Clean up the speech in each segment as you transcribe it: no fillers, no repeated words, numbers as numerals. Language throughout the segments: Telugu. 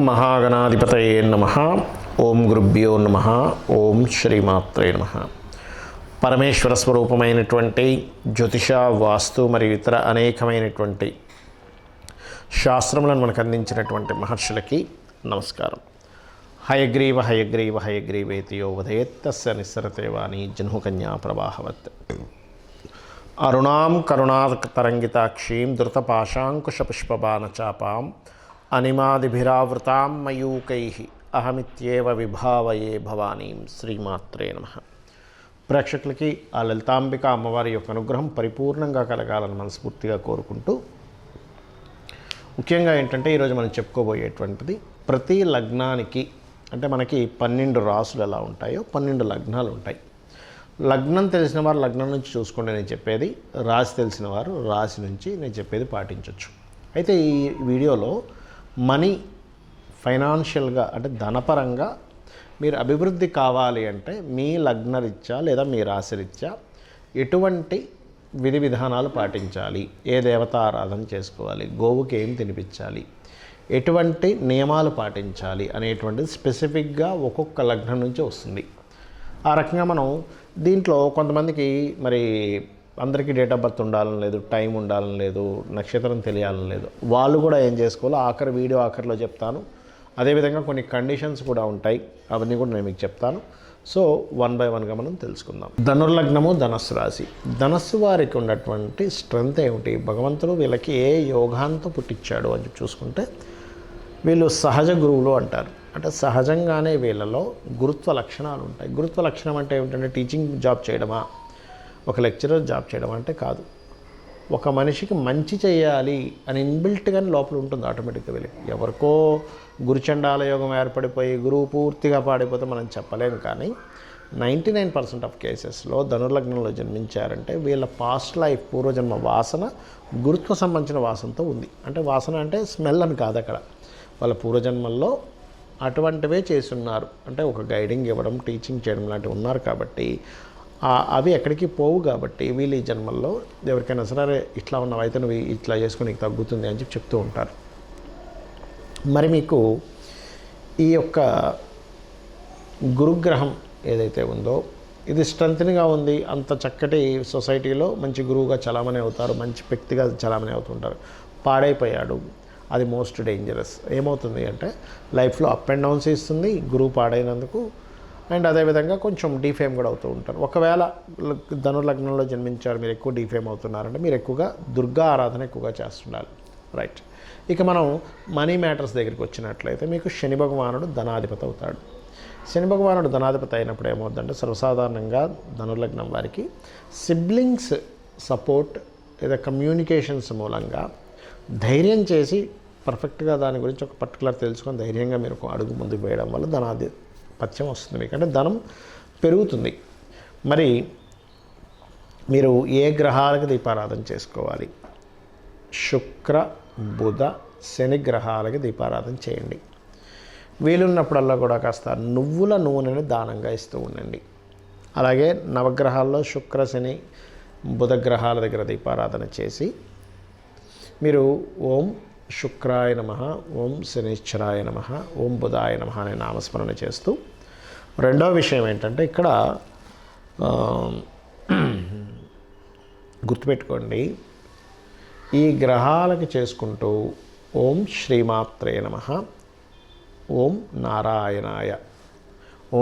మహాగణాధిపతయే నమః. ఓం గురుభ్యో నమః. ఓం శ్రీమాత్రే నమః. పరమేశ్వర స్వరూపమైనటువంటి జ్యోతిష, వాస్తు మరియు ఇతర అనేకమైనటువంటి శాస్త్రములను మనకు అందించినటువంటి మహర్షులకి నమస్కారం. హయగ్రీవ హయగ్రీవ హయగ్రీవేతియో ఉదయేత్తస్య నిస్సరతే వాణి జహ్నుకన్యా ప్రవాహవత్. అరుణాం కరుణాతరంగితాక్షీం ధృతపాశాంకుశపుష్పబాణచాపాం అనిమాదిభిరావృతాం మయూకైః అహమిత్యేవ విభావయే భవానీం. శ్రీమాత్రే నమః. ప్రేక్షకులకి ఆ లలితాంబిక అమ్మవారి యొక్క అనుగ్రహం పరిపూర్ణంగా కలగాలని మనస్ఫూర్తిగా కోరుకుంటూ, ముఖ్యంగా ఏంటంటే ఈరోజు మనం చెప్పుకోబోయేటువంటిది ప్రతి లగ్నానికి, అంటే మనకి 12 రాసులు ఎలా ఉంటాయో 12 లగ్నాలు ఉంటాయి. లగ్నం తెలిసిన వారు లగ్నం నుంచి చూసుకోండి నేను చెప్పేది, రాశి తెలిసిన వారు రాశి నుంచి నేను చెప్పేది పాటించవచ్చు. అయితే ఈ వీడియోలో మనీ, ఫైనాన్షియల్గా అంటే ధనపరంగా మీరు అభివృద్ధి కావాలి అంటే మీ లగ్నరీత్యా లేదా మీ రాశిరీత్యా ఎటువంటి విధి విధానాలు పాటించాలి, ఏ దేవత ఆరాధన చేసుకోవాలి, గోవుకి ఏం తినిపించాలి, ఎటువంటి నియమాలు పాటించాలి అనేటువంటిది స్పెసిఫిక్గా ఒక్కొక్క లగ్నం నుంచి వస్తుంది. ఆ రకంగా మనం దీంట్లో కొంతమందికి మరి అందరికీ డేట్ ఆఫ్ బర్త్ ఉండాలని లేదు, టైం ఉండాలని లేదు, నక్షత్రం తెలియాలని లేదు. వాళ్ళు కూడా ఏం చేసుకోవాలో వీడియో ఆఖరిలో చెప్తాను. అదేవిధంగా కొన్ని కండిషన్స్ కూడా ఉంటాయి, అవన్నీ కూడా నేను మీకు చెప్తాను. సో 1 by 1గా మనం తెలుసుకుందాం. ధనుర్లగ్నము, ధనస్సు రాశి. ధనస్సు వారికి ఉన్నటువంటి స్ట్రెంత్ ఏమిటి, భగవంతుడు వీళ్ళకి ఏ యోగాంతో పుట్టించాడు అని చూసుకుంటే వీళ్ళు సహజ గురువులు అంటారు. అంటే సహజంగానే వీళ్ళలో గురుత్వ లక్షణాలు ఉంటాయి. గురుత్వ లక్షణం అంటే ఏమిటంటే టీచింగ్ జాబ్ చేయడమా, ఒక లెక్చరర్ జాబ్ చేయడం అంటే కాదు. ఒక మనిషికి మంచి చేయాలి అని ఇన్బిల్ట్గానే లోపల ఉంటుంది ఆటోమేటిక్గా. వీళ్ళకి ఎవరికో గురుచండాల యోగం ఏర్పడిపోయి గురువు పూర్తిగా పాడిపోతే మనం చెప్పలేము. కానీ 99% ఆఫ్ కేసెస్లో ధనుర్లగ్నంలో జన్మించారంటే వీళ్ళ పాస్ట్ లైఫ్, పూర్వజన్మ వాసన గురుత్వ సంబంధించిన వాసనతో ఉంది. అంటే వాసన అంటే స్మెల్ అని కాదు, అక్కడ వాళ్ళ పూర్వజన్మల్లో అటువంటివే చేస్తున్నారు. అంటే ఒక గైడింగ్ ఇవ్వడం, టీచింగ్ చేయడం లాంటివి ఉన్నారు కాబట్టి అవి ఎక్కడికి పోవు. కాబట్టి వీళ్ళు ఈ జన్మల్లో ఎవరికైనా సరే ఇట్లా ఉన్నావు అయితే నువ్వు ఇట్లా చేసుకుని నీకు తగ్గుతుంది అని చెప్తూ ఉంటారు. మరి మీకు ఈ యొక్క గురుగ్రహం ఏదైతే ఉందో ఇది స్ట్రెంత్గా ఉంది. అంత చక్కటి సొసైటీలో మంచి గురువుగా చలామణి అవుతారు, మంచి వ్యక్తిగా చలామణి అవుతుంటారు. పాడైపోయాడు, అది మోస్ట్ డేంజరస్. ఏమవుతుంది అంటే లైఫ్లో అప్ అండ్ డౌన్స్ ఇస్తుంది గురువు పాడైనందుకు. అండ్ అదేవిధంగా కొంచెం డీఫేమ్ కూడా అవుతూ ఉంటారు. ఒకవేళ ధనుర్లగ్నంలో జన్మించారు, మీరు ఎక్కువ డీఫేమ్ అవుతున్నారంటే మీరు ఎక్కువగా దుర్గా ఆరాధన ఎక్కువగా చేస్తుండాలి. రైట్. ఇక మనం మనీ మ్యాటర్స్ దగ్గరికి వచ్చినట్లయితే మీకు శని భగవానుడు ధనాధిపతి అవుతాడు. శని భగవానుడు ధనాధిపతి అయినప్పుడు ఏమవుతుందంటే సర్వసాధారణంగా ధనుర్లగ్నం వారికి సిబ్లింగ్స్ సపోర్ట్ లేదా కమ్యూనికేషన్స్ మూలంగా ధైర్యం చేసి పర్ఫెక్ట్గా దాని గురించి ఒక పర్టికులర్ తెలుసుకొని ధైర్యంగా మీరు ఒక అడుగు ముందుకు వేయడం వల్ల ధనాధిపత్యం వస్తుంది మీకు, అంటే ధనం పెరుగుతుంది. మరి మీరు ఏ గ్రహాలకు దీపారాధన చేసుకోవాలి? శుక్ర, బుధ, శని గ్రహాలకి దీపారాధన చేయండి. వీలున్నప్పుడల్లా కూడా కాస్త నువ్వుల నూనెని దానంగా ఇస్తూ ఉండండి. అలాగే నవగ్రహాల్లో శుక్ర, శని, బుధ గ్రహాల దగ్గర దీపారాధన చేసి మీరు ఓం శుక్రాయ నమః, ఓం శనిశ్చరాయ నమః, ఓం బుధాయ నమః అనే నామస్మరణ చేస్తూ, రెండో విషయం ఏంటంటే ఇక్కడ గుర్తుపెట్టుకోండి, ఈ గ్రహాలకి చేసుకుంటూ ఓం శ్రీమాత్రే నమః, ఓం నారాయణాయ,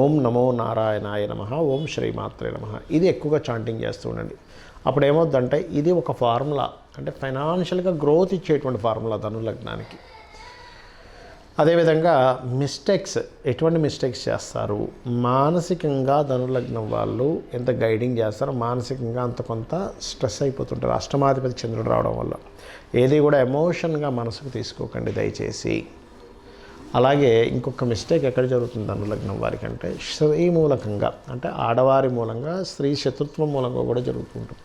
ఓం నమో నారాయణాయ నమః, ఓం శ్రీమాత్రే నమః ఇది ఎక్కువగా చాంటింగ్ చేస్తూ ఉండండి. అప్పుడు ఏమవుద్దంటే ఇది ఒక ఫార్ములా, అంటే ఫైనాన్షియల్గా గ్రోత్ ఇచ్చేటువంటి ఫార్ములా ధనుర్లగ్నానికి. అదేవిధంగా మిస్టేక్స్, ఎటువంటి మిస్టేక్స్ చేస్తారు, మానసికంగా ధనుర్లగ్నం వాళ్ళు ఎంత గైడింగ్ చేస్తారో మానసికంగా అంత కొంత స్ట్రెస్ అయిపోతుంటారు. అష్టమాధిపతి చంద్రుడు రావడం వల్ల ఏది కూడా ఎమోషన్గా మనసుకు తీసుకోకండి దయచేసి. అలాగే ఇంకొక మిస్టేక్ ఎక్కడ జరుగుతుంది ధనుర్లగ్నం వారికి అంటే స్త్రీ మూలకంగా, అంటే ఆడవారి మూలంగా, స్త్రీ శత్రుత్వం మూలంగా కూడా జరుగుతుంటుంది.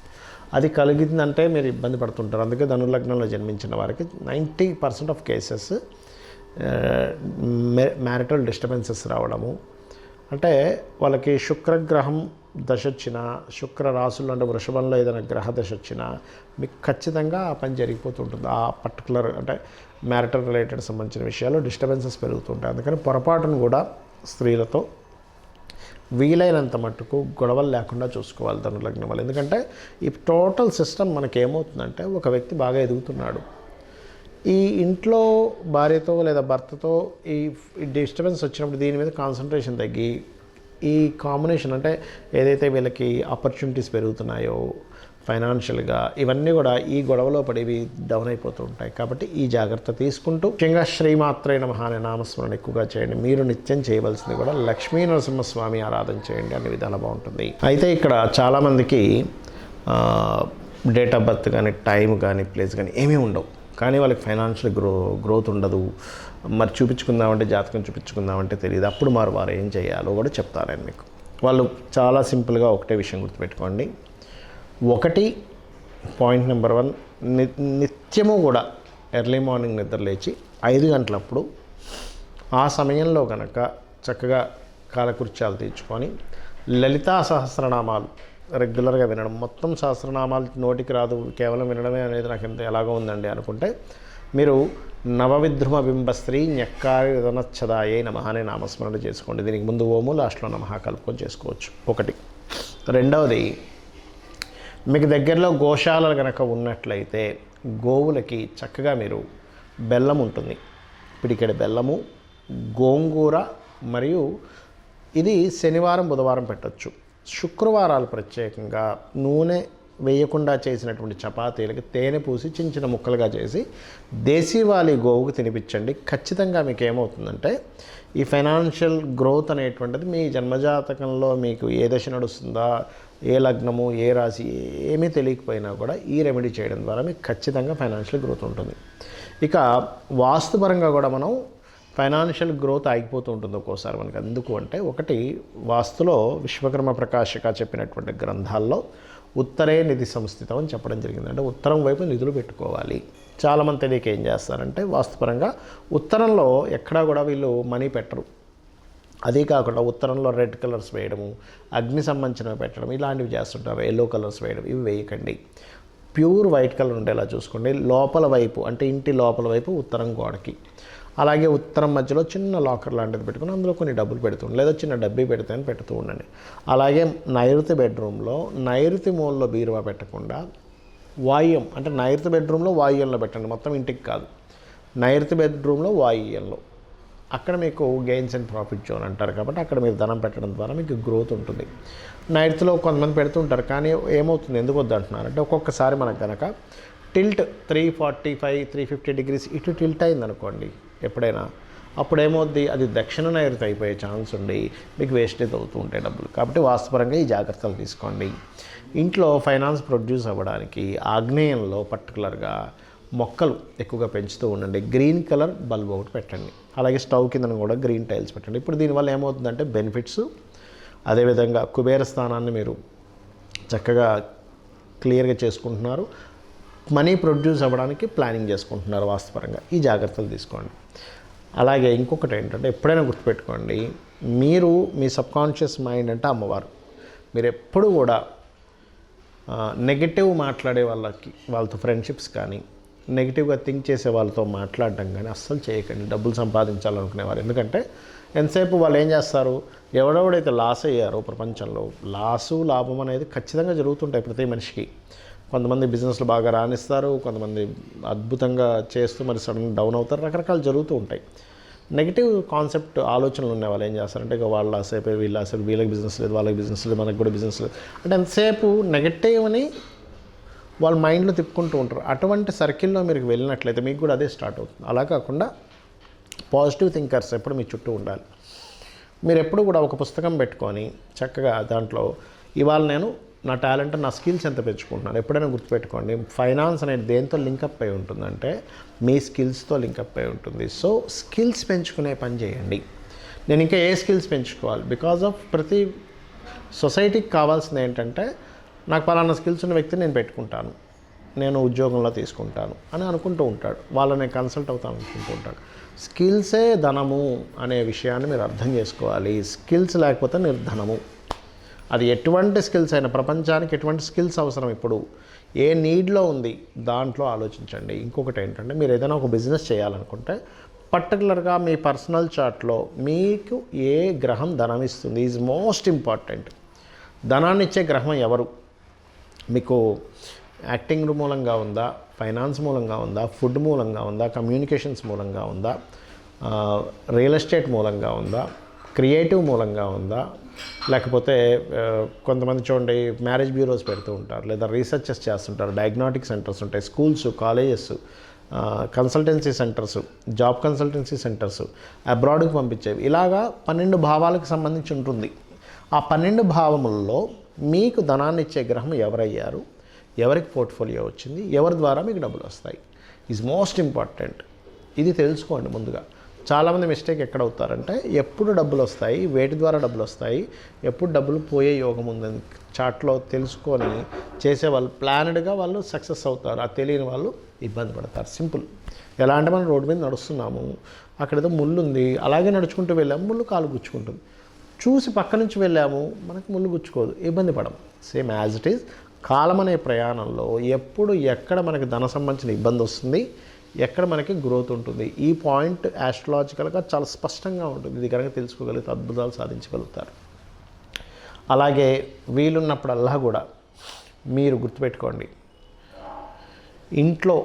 అది కలిగిందంటే మీరు ఇబ్బంది పడుతుంటారు. అందుకే ధనుర్లగ్నంలో జన్మించిన వారికి 90% ఆఫ్ కేసెస్ మ్యారిటల్ డిస్టర్బెన్సెస్ రావడము, అంటే వాళ్ళకి శుక్రగ్రహం దశ వచ్చినా, శుక్ర రాశుల్లో అంటే వృషభంలో ఏదైనా గ్రహ దశ వచ్చినా మీకు ఖచ్చితంగా ఆ పని జరిగిపోతుంటుంది. ఆ పర్టికులర్ అంటే మ్యారిటల్ రిలేటెడ్ సంబంధించిన విషయాల్లో డిస్టర్బెన్సెస్ పెరుగుతుంటాయి. అందుకని పొరపాటును కూడా స్త్రీలతో వీలైనంత మట్టుకు గొడవలు లేకుండా చూసుకోవాలి ధనులగ్నం వాళ్ళు. ఎందుకంటే ఈ టోటల్ సిస్టమ్ మనకి ఏమవుతుందంటే, ఒక వ్యక్తి బాగా ఎదుగుతున్నాడు, ఈ ఇంట్లో భార్యతో లేదా భర్తతో ఈ డిస్టర్బెన్స్ వచ్చినప్పుడు దీని మీద కాన్సన్ట్రేషన్ తగ్గి ఈ కాంబినేషన్ అంటే ఏదైతే వీళ్ళకి ఆపర్చునిటీస్ పెరుగుతున్నాయో ఫైనాన్షియల్గా, ఇవన్నీ కూడా ఈ గొడవలో పడేవి డౌన్ అయిపోతూ ఉంటాయి. కాబట్టి ఈ జాగ్రత్త తీసుకుంటూ ముఖ్యంగా శ్రీమాత్రే నమః అనే నామస్మరణ ఎక్కువగా చేయండి. మీరు నిత్యం చేయవలసింది కూడా లక్ష్మీ నరసింహస్వామి ఆరాధన చేయండి, అన్ని విధాలు బాగుంటుంది. అయితే ఇక్కడ చాలామందికి డేట్ ఆఫ్ బర్త్ కానీ, టైం కానీ, ప్లేస్ కానీ ఏమీ ఉండవు, కానీ వాళ్ళకి ఫైనాన్షియల్ గ్రోత్ ఉండదు. మరి చూపించుకుందామంటే, జాతకం చూపించుకుందామంటే తెలియదు. అప్పుడు వారు ఏం చేయాలో కూడా చెప్తారండి మీకు. వాళ్ళు చాలా సింపుల్గా ఒకటే విషయం గుర్తుపెట్టుకోండి. ఒకటి, పాయింట్ నెంబర్ 1, నిత్యము కూడా ఎర్లీ మార్నింగ్ నిద్ర లేచి 5 గంటలప్పుడు ఆ సమయంలో కనుక చక్కగా కాలకృత్యాలు తీర్చుకొని లలితా సహస్రనామాలు రెగ్యులర్గా వినడం. మొత్తం సహస్రనామాలు నోటికి రాదు, కేవలం వినడమే అనేది నాకు ఎంత ఎలాగో ఉందండి అనుకుంటే మీరు నవవిద్రుమ బింబస్త్రీ న్యక్కారి విధనచ్చదాయే నమః అనే నామస్మరణ చేసుకోండి. దీనికి ముందు ఓము, లాస్ట్లో నమః కలుపుకొని చేసుకోవచ్చు. ఒకటి. రెండవది, మీకు దగ్గరలో గోశాలలు కనుక ఉన్నట్లయితే గోవులకి చక్కగా మీరు బెల్లం ఉంటుంది, పిడికెడు బెల్లము, గోంగూర, మరియు ఇది శనివారం బుధవారం పెట్టచ్చు. శుక్రవారాలు ప్రత్యేకంగా నూనె వేయకుండా చేసినటువంటి చపాతీలకి తేనె పూసి చిన్న చిన్న ముక్కలుగా చేసి దేశీవాలి గోవుకు తినిపించండి. ఖచ్చితంగా మీకు ఏమవుతుందంటే ఈ ఫైనాన్షియల్ గ్రోత్ అనేటువంటిది మీ జన్మజాతకంలో మీకు ఏ దశ నడుస్తుందా, ఏ లగ్నము, ఏ రాశి ఏమీ తెలియకపోయినా కూడా ఈ రెమెడీ చేయడం ద్వారా మీకు ఖచ్చితంగా ఫైనాన్షియల్ గ్రోత్ ఉంటుంది. ఇక వాస్తుపరంగా కూడా మనం ఫైనాన్షియల్ గ్రోత్ ఆగిపోతూ ఉంటుంది ఒక్కోసారి మనకి. ఎందుకు అంటే, ఒకటి, వాస్తులో విశ్వకర్మ ప్రకాశిక చెప్పినటువంటి గ్రంథాల్లో ఉత్తరే నిధి సంస్థితం అని చెప్పడం జరిగింది. అంటే ఉత్తరం వైపు నిధులు పెట్టుకోవాలి. చాలామంది తెలియక ఏం చేస్తారంటే వాస్తుపరంగా ఉత్తరంలో ఎక్కడా కూడా వీళ్ళు మనీ పెట్టరు. అదే కాకుండా ఉత్తరంలో రెడ్ కలర్స్ వేయడము, అగ్ని సంబంధించినవి పెట్టడం, ఇలాంటివి చేస్తుంటారు. ఎల్లో కలర్స్ వేయడం, ఇవి వేయకండి. ప్యూర్ వైట్ కలర్ ఉండేలా చూసుకోండి. లోపల వైపు అంటే ఇంటి లోపల వైపు ఉత్తరం గోడకి, అలాగే ఉత్తరం మధ్యలో చిన్న లాకర్ లాంటిది పెట్టుకుని అందులో కొన్ని డబ్బులు పెడుతుండండి, లేదా చిన్న డబ్బీ పెడతాయని పెడుతూ ఉండండి. అలాగే నైరుతి బెడ్రూమ్లో నైరుతి మూలలో బీరువా పెట్టకుండా వాయువ్యం అంటే నైరుతి బెడ్రూమ్లో వాయువ్యంలో పెట్టండి, మొత్తం ఇంటికి కాదు. నైరుతి బెడ్రూమ్లో వాయువ్యంలో, అక్కడ మీకు గెయిన్స్ అండ్ ప్రాఫిట్ జోన్ అంటారు. కాబట్టి అక్కడ మీరు ధనం పెట్టడం ద్వారా మీకు గ్రోత్ ఉంటుంది. నైరుతిలో కొంతమంది పెడుతుంటారు, కానీ ఏమవుతుంది, ఎందుకు వద్దు అంటున్నారంటే, ఒక్కొక్కసారి మనకు కనుక టిల్ట్ 345, 350 డిగ్రీస్ ఇటు టిల్ట్ అయిందనుకోండి ఎప్పుడైనా, అప్పుడు ఏమవుద్ది, అది దక్షిణ నైరుతి అయిపోయే ఛాన్స్ ఉండి మీకు వేస్టేజ్ అవుతూ ఉంటాయి డబ్బులు. కాబట్టి వాస్తుపరంగా ఈ జాగ్రత్తలు తీసుకోండి. ఇంట్లో ఫైనాన్స్ ప్రొడ్యూస్ అవ్వడానికి ఆగ్నేయంలో పర్టికులర్గా మొక్కలు ఎక్కువగా పెంచుతూ ఉండండి. గ్రీన్ కలర్ బల్బ్ ఒకటి పెట్టండి. అలాగే స్టవ్ కింద కూడా గ్రీన్ టైల్స్ పెట్టండి. ఇప్పుడు దీనివల్ల ఏమవుతుందంటే బెనిఫిట్స్, అదేవిధంగా కుబేర స్థానాన్ని మీరు చక్కగా క్లియర్గా చేసుకుంటున్నారు, మనీ ప్రొడ్యూస్ అవ్వడానికి ప్లానింగ్ చేసుకుంటున్నారు వాస్తుపరంగా. ఈ జాగ్రత్తలు తీసుకోండి. అలాగే ఇంకొకటి ఏంటంటే, ఎప్పుడైనా గుర్తుపెట్టుకోండి, మీరు మీ సబ్కాన్షియస్ మైండ్ అంటే అమ్మవారు. మీరు ఎప్పుడు కూడా నెగిటివ్ మాట్లాడే వాళ్ళతో ఫ్రెండ్షిప్స్ కానీ, నెగిటివ్గా థింక్ చేసే వాళ్ళతో మాట్లాడడం కానీ అస్సలు చేయకండి. డబ్బులు సంపాదించాలనుకునేవారు, ఎందుకంటే ఎంతసేపు వాళ్ళు ఏం చేస్తారు, ఎవడెవడైతే లాస్ అయ్యారో ప్రపంచంలో, లాభం అనేది ఖచ్చితంగా జరుగుతుంటాయి ప్రతి మనిషికి. కొంతమంది బిజినెస్లు బాగా రాణిస్తారు, కొంతమంది అద్భుతంగా చేస్తూ మరి సడన్ డౌన్ అవుతారు, రకరకాలు జరుగుతూ ఉంటాయి. నెగిటివ్ కాన్సెప్ట్ ఆలోచనలు ఉన్న వాళ్ళు ఏం చేస్తారంటే, ఇక వాళ్ళ సేపు వీళ్ళకి బిజినెస్ లేదు, వాళ్ళకి బిజినెస్ లేదు, మనకు కూడా బిజినెస్ లేదు అంటే ఎంతసేపు నెగటివ్ అని వాళ్ళ మైండ్లో తిప్పుకుంటూ ఉంటారు. అటువంటి సర్కిల్లో మీరు వెళ్ళినట్లయితే మీకు కూడా అదే స్టార్ట్ అవుతుంది. అలా కాకుండా పాజిటివ్ థింకర్స్ ఎప్పుడు మీ చుట్టూ ఉండాలి. మీరు ఎప్పుడు కూడా ఒక పుస్తకం పెట్టుకొని చక్కగా దాంట్లో ఇవాళ నేను నా టాలెంట్, నా స్కిల్స్ ఎంత పెంచుకుంటున్నాను. ఎప్పుడైనా గుర్తుపెట్టుకోండి, ఫైనాన్స్ అనేది దేంతో లింకప్ అయి ఉంటుందంటే మీ స్కిల్స్తో లింకప్ అయి ఉంటుంది. సో స్కిల్స్ పెంచుకునే పని చేయండి. నేను ఇంకా ఏ స్కిల్స్ పెంచుకోవాలి, బికాజ్ ఆఫ్ ప్రతి సొసైటీకి కావాల్సింది ఏంటంటే, నాకు పలానా స్కిల్స్ ఉన్న వ్యక్తిని నేను పెట్టుకుంటాను, నేను ఉద్యోగంలో తీసుకుంటాను అని అనుకుంటూ ఉంటాడు. వాళ్ళని కన్సల్ట్ అవుతాను అనుకుంటూ ఉంటాడు. స్కిల్సే ధనము అనే విషయాన్ని మీరు అర్థం చేసుకోవాలి. స్కిల్స్ లేకపోతే నిర్ధనము. అది ఎటువంటి స్కిల్స్ అయినా, ప్రపంచానికి ఎటువంటి స్కిల్స్ అవసరం, ఇప్పుడు ఏ నీడ్లో ఉంది దాంట్లో ఆలోచించండి. ఇంకొకటి ఏంటంటే, మీరు ఏదైనా ఒక బిజినెస్ చేయాలనుకుంటే పర్టికులర్గా మీ పర్సనల్ చార్ట్లో మీకు ఏ గ్రహం ధనం ఇస్తుంది ఈజ్ మోస్ట్ ఇంపార్టెంట్. ధనాన్ని ఇచ్చే గ్రహం ఎవరు? మీకు యాక్టింగ్ మూలంగా ఉందా, ఫైనాన్స్ మూలంగా ఉందా, ఫుడ్ మూలంగా ఉందా, కమ్యూనికేషన్స్ మూలంగా ఉందా, రియల్ ఎస్టేట్ మూలంగా ఉందా, క్రియేటివ్ మూలంగా ఉందా, లేకపోతే కొంతమంది చూడండి మ్యారేజ్ బ్యూరోస్ పెడుతూ ఉంటారు, లేదా రీసెర్చెస్ చేస్తుంటారు, డయాగ్నోటిక్ సెంటర్స్ ఉంటాయి, schools, colleges, consultancy centres, job consultancy centres, అబ్రాడ్కి పంపించేవి. ఇలాగా 12 భావాలకు సంబంధించి ఉంటుంది. ఆ 12 భావములలో మీకు ధనాన్ని ఇచ్చే గ్రహం ఎవరయ్యారు, ఎవరికి పోర్ట్ఫోలియో వచ్చింది, ఎవరి ద్వారా మీకు డబ్బులు వస్తాయి ఈజ్ మోస్ట్ ఇంపార్టెంట్. ఇది తెలుసుకోండి ముందుగా. చాలామంది మిస్టేక్ ఎక్కడ అవుతారంటే, ఎప్పుడు డబ్బులు వస్తాయి, వేటి ద్వారా డబ్బులు వస్తాయి, ఎప్పుడు డబ్బులు పోయే యోగం ఉందని చాట్లో తెలుసుకొని చేసేవాళ్ళు ప్లానెడ్గా వాళ్ళు సక్సెస్ అవుతారు. అది తెలియని వాళ్ళు ఇబ్బంది పడతారు. సింపుల్. ఎలా అంటే మనం రోడ్డు మీద నడుస్తున్నాము, అక్కడ ఏదో ముళ్ళు ఉంది, అలాగే నడుచుకుంటూ వెళ్ళాము, ముళ్ళు కాలు గుచ్చుకుంటుంది. చూసి పక్క నుంచి వెళ్ళాము, మనకు ముళ్ళు గుచ్చుకోదు, ఇబ్బంది పడము. సేమ్ యాజ్ ఇట్ ఈజ్ కాలం అనే ప్రయాణంలో ఎప్పుడు ఎక్కడ మనకి ధన సంబంధించిన ఇబ్బంది వస్తుంది, ఎక్కడ మనకి గ్రోత్ ఉంటుంది, ఈ పాయింట్ యాస్ట్రాలజికల్గా చాలా స్పష్టంగా ఉంటుంది. ఇది కనుక తెలుసుకోగలిగితే అద్భుతాలు సాధించగలుగుతారు. అలాగే వీలున్నప్పుడల్లా కూడా మీరు గుర్తుపెట్టుకోండి, ఇంట్లో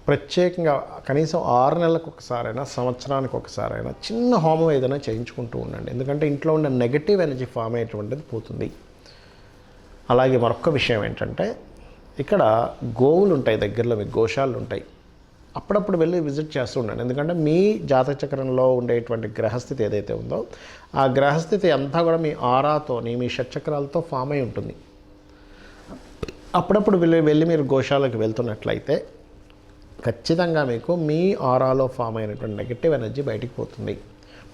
ప్రత్యేకంగా కనీసం 6 నెలలకు ఒకసారైనా, సంవత్సరానికి ఒకసారైనా చిన్న హోమం ఏదైనా చేయించుకుంటూ ఉండండి. ఎందుకంటే ఇంట్లో ఉండే నెగటివ్ ఎనర్జీ ఫామ్ అయ్యేటువంటిది పోతుంది. అలాగే మరొక విషయం ఏంటంటే, ఇక్కడ గోవులు ఉంటాయి, దగ్గరలో మీకు గోశాలలు ఉంటాయి, అప్పుడప్పుడు వెళ్ళి విజిట్ చేస్తూ ఉండండి. ఎందుకంటే మీ జాతక చక్రంలో ఉండేటువంటి గ్రహస్థితి ఏదైతే ఉందో ఆ గ్రహస్థితి అంతా కూడా మీ ఆరాతోని, మీ షట్చక్రాలతో ఫామ్ అయి ఉంటుంది. అప్పుడప్పుడు వెళ్ళి మీరు గోశాలకు వెళ్తున్నట్లయితే ఖచ్చితంగా మీకు మీ ఆరాలో ఫామ్ అయినటువంటి నెగటివ్ ఎనర్జీ బయటికి పోతుంది.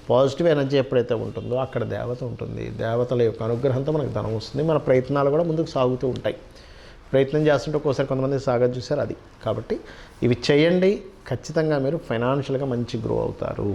పాజిటివ్ ఎనర్జీ ఎప్పుడైతే ఉంటుందో అక్కడ దేవత ఉంటుంది. దేవతల యొక్క అనుగ్రహంతో మనకు ధనం వస్తుంది. మన ప్రయత్నాలు కూడా ముందుకు సాగుతూ ఉంటాయి. ప్రయత్నం చేస్తుంటే ఒక్కోసారి కొంతమంది సాగదు, చూసారు అది. కాబట్టి ఇవి చేయండి, ఖచ్చితంగా మీరు ఫైనాన్షియల్గా మంచి గ్రో అవుతారు.